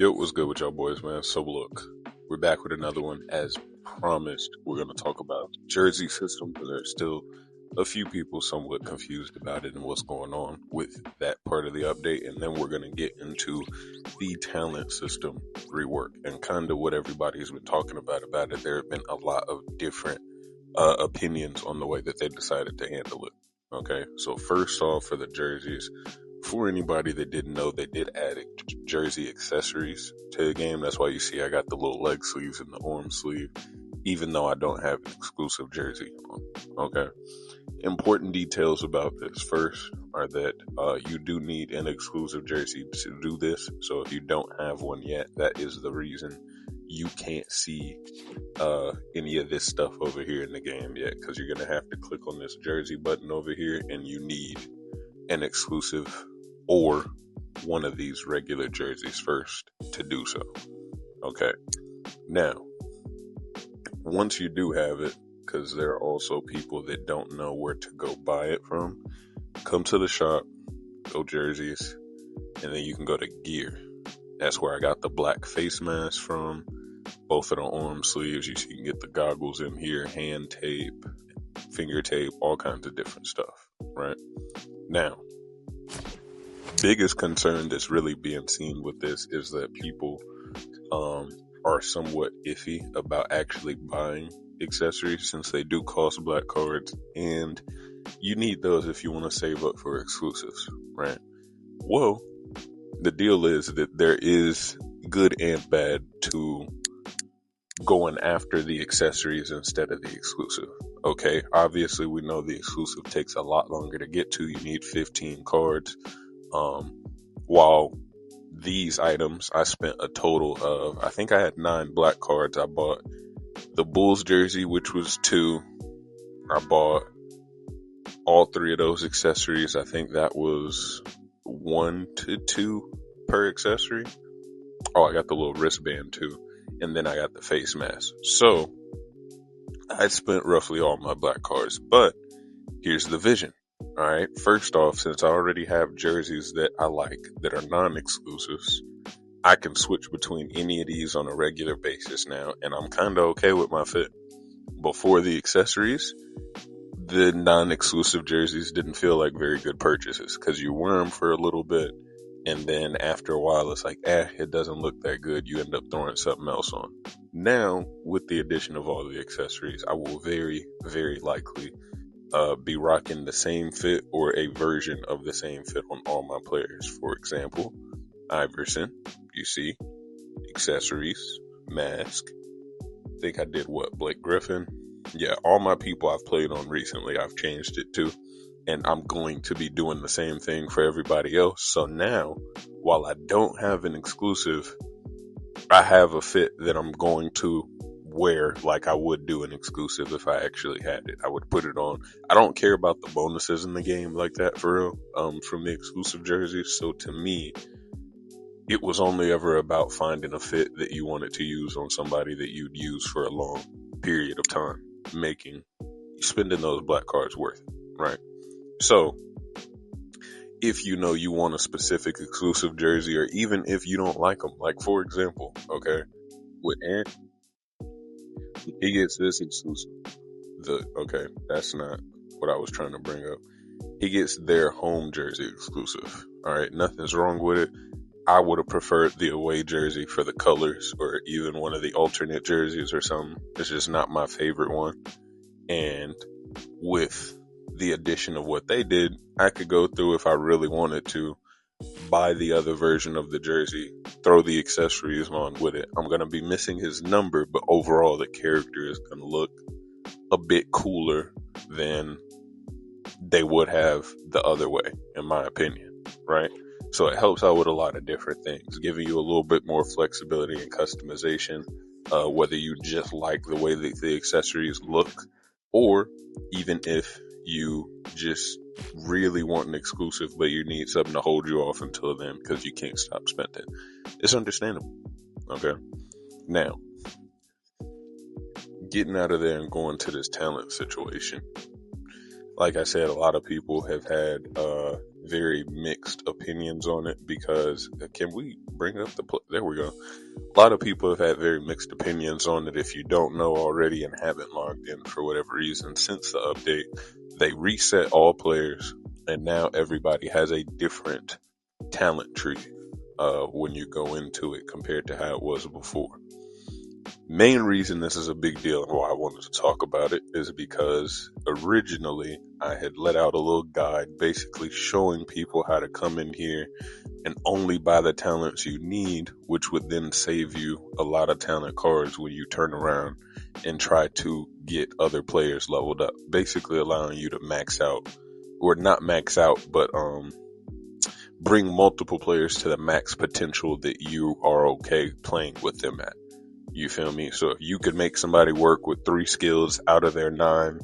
Yo, what's good with y'all boys, man? So look, we're back with another one. As promised, we're going to talk about the jersey system, because there's still a few people somewhat confused about it and what's going on with that part of the update. And then we're going to get into the talent system rework and kind of what everybody's been talking about it. There have been a lot of different opinions on the way that they decided to handle it. Okay, so first off, for the jerseys, for anybody that didn't know, they did add jersey accessories to the game. That's why you see I got the little leg sleeves and the arm sleeve, even though I don't have an exclusive jersey on. Okay. Important details about this first are that you do need an exclusive jersey to do this. So if you don't have one yet, that is the reason you can't see any of this stuff over here in the game yet, because you're going to have to click on this jersey button over here, and you need an exclusive or one of these regular jerseys first to do so. Okay. Now, once you do have it, because there are also people that don't know where to go buy it from, come to the shop, go jerseys, and then you can go to gear. That's where I got the black face mask from, both of the arm sleeves. You can get the goggles in here, hand tape, finger tape, all kinds of different stuff, right? Now, biggest concern that's really being seen with this is that people are somewhat iffy about actually buying accessories, since they do cost black cards, and you need those if you want to save up for exclusives, right? Well, the deal is that there is good and bad to going after the accessories instead of the exclusive. Okay, obviously we know the exclusive takes a lot longer to get to. You need 15 cards. While these items, I spent a total of, I think I had 9 black cards. I bought the Bulls jersey, which was 2. I bought all 3 of those accessories. I think that was 1 to 2 per accessory. Oh, I got the little wristband too. And then I got the face mask. So I spent roughly all my black cards, but here's the vision. All right. First off, since I already have jerseys that I like that are non-exclusives, I can switch between any of these on a regular basis now, and I'm kind of okay with my fit. Before the accessories, the non-exclusive jerseys didn't feel like very good purchases, because you wear them for a little bit, and then after a while, it's like, it doesn't look that good. You end up throwing something else on. Now, with the addition of all the accessories, I will very, very likely be rocking the same fit or a version of the same fit on all my players. For example, Iverson, you see, accessories, mask. I think I did Blake Griffin. Yeah, all my people I've played on recently, I've changed it to. And I'm going to be doing the same thing for everybody else. So now, while I don't have an exclusive, I have a fit that I'm going to wear like I would do an exclusive if I actually had it. I would put it on. I don't care about the bonuses in the game like that, for real, from the exclusive jerseys. So to me, it was only ever about finding a fit that you wanted to use on somebody that you'd use for a long period of time, spending those black cards worth it, right? So, if you know you want a specific exclusive jersey, or even if you don't like them, like for example, okay, with Ant, he gets this exclusive. Okay, that's not what I was trying to bring up. He gets their home jersey exclusive. All right, nothing's wrong with it. I would have preferred the away jersey for the colors, or even one of the alternate jerseys or something. It's just not my favorite one. And with the addition of what they did, I could go through, if I really wanted to, buy the other version of the jersey, throw the accessories on with it. I'm going to be missing his number, but overall the character is going to look a bit cooler than they would have the other way, in my opinion, right? So it helps out with a lot of different things, giving you a little bit more flexibility and customization, whether you just like the way that the accessories look, or even if you just really want an exclusive, but you need something to hold you off until then because you can't stop spending. It's understandable. Okay. Now, getting out of there and going to this talent situation. Like I said, a lot of people have had very mixed opinions on it because can we bring up there we go. A lot of people have had very mixed opinions on it. If you don't know already and haven't logged in for whatever reason, since the update, they reset all players and now everybody has a different talent tree when you go into it compared to how it was before. Main reason this is a big deal and why I wanted to talk about it is because originally I had let out a little guide basically showing people how to come in here and only buy the talents you need, which would then save you a lot of talent cards when you turn around and try to get other players leveled up, basically allowing you to max out, or not max out, but bring multiple players to the max potential that you are okay playing with them at. You feel me? So if you could make somebody work with 3 skills out of their 9,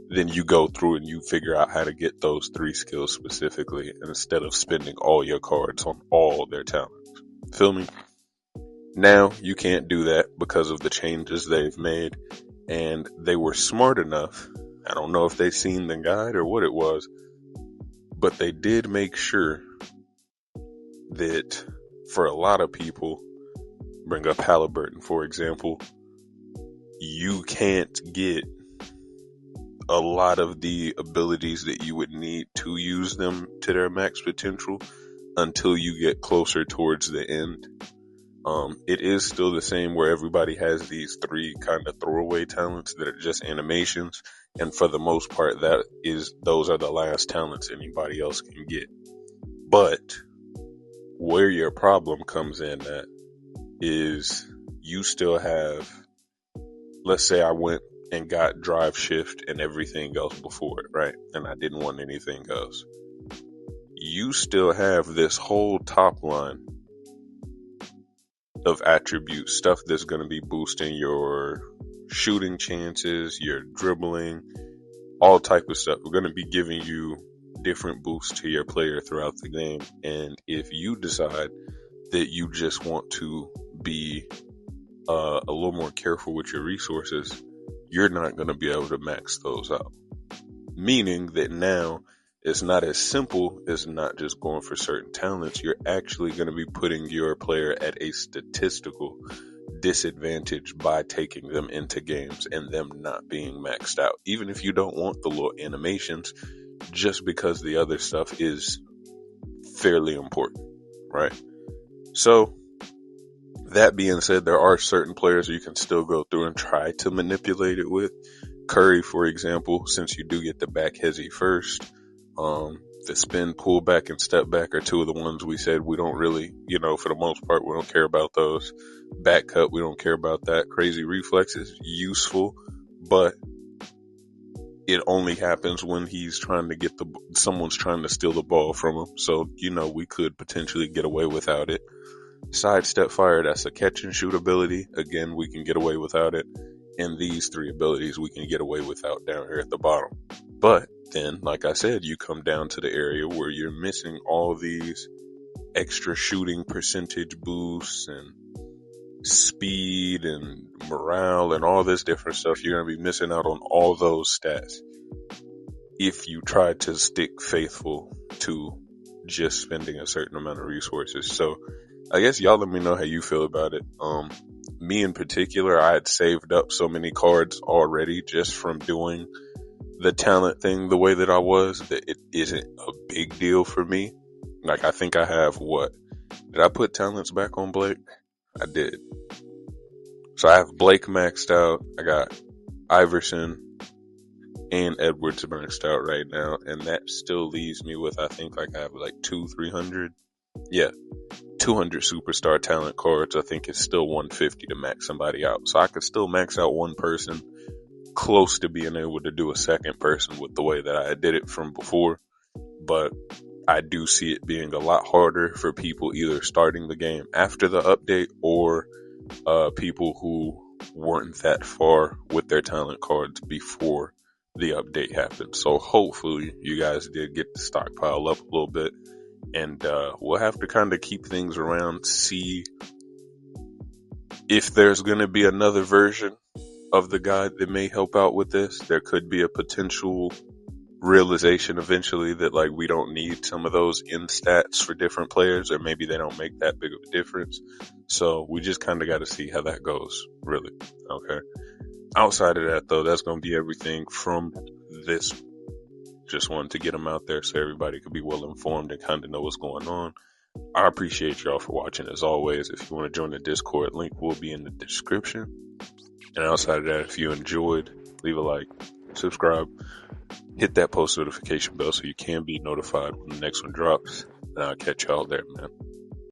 then you go through and you figure out how to get those 3 skills specifically instead of spending all your cards on all their talents. Feel me? Now you can't do that because of the changes they've made, and they were smart enough. I don't know if they've seen the guide or what it was, but they did make sure that for a lot of people, bring up Halliburton, for example, you can't get a lot of the abilities that you would need to use them to their max potential until you get closer towards the end. It is still the same where everybody has these 3 kind of throwaway talents that are just animations, and for the most part those are the last talents anybody else can get. But where your problem comes in at is you still have, let's say I went and got drive shift and everything else before it, right? And I didn't want anything else. You still have this whole top line of attribute stuff that's going to be boosting your shooting chances, your dribbling, all type of stuff. We're going to be giving you different boosts to your player throughout the game. And if you decide that you just want to be a little more careful with your resources, you're not going to be able to max those out. Meaning that now it's not as simple as not just going for certain talents. You're actually going to be putting your player at a statistical disadvantage by taking them into games and them not being maxed out. Even if you don't want the little animations, just because the other stuff is fairly important, right? So, that being said, there are certain players you can still go through and try to manipulate it with. Curry, for example, since you do get the back hezzy first, the spin, pull back, and step back are 2 of the ones we said we don't really, for the most part, we don't care about those. Back cut, we don't care about that. Crazy reflex is useful, but it only happens when he's trying to get someone's trying to steal the ball from him. So, we could potentially get away without it. Sidestep fire, that's a catch and shoot ability. Again, we can get away without it. And these 3 abilities we can get away without down here at the bottom. But then, like I said, you come down to the area where you're missing all these extra shooting percentage boosts and speed and morale and all this different stuff. You're going to be missing out on all those stats if you try to stick faithful to just spending a certain amount of resources. So I guess y'all let me know how you feel about it. Me in particular, I had saved up so many cards already just from doing the talent thing the way that I was that it isn't a big deal for me. Like, I think I have did I put talents back on Blake? I did. So I have Blake maxed out. I got Iverson and Edwards maxed out right now. And that still leaves me with, I think I have 300. Yeah. 200 superstar talent cards. I think it's still 150 to max somebody out. So I could still max out one person, close to being able to do a second person with the way that I did it from before. But I do see it being a lot harder for people either starting the game after the update or people who weren't that far with their talent cards before the update happened. So hopefully you guys did get the stockpile up a little bit. And we'll have to kind of keep things around, see if there's going to be another version of the guide that may help out with this. There could be a potential realization eventually that like we don't need some of those in stats for different players, or maybe they don't make that big of a difference. So we just kind of got to see how that goes, really. Okay. Outside of that, though, that's going to be everything from this. Just wanted to get them out there so everybody could be well informed and kind of know what's going on. I appreciate y'all for watching as always. If you want to join the Discord, link will be in the description. And outside of that, if you enjoyed, leave a like, subscribe, hit that post notification bell so you can be notified when the next one drops. And I'll catch y'all there, man.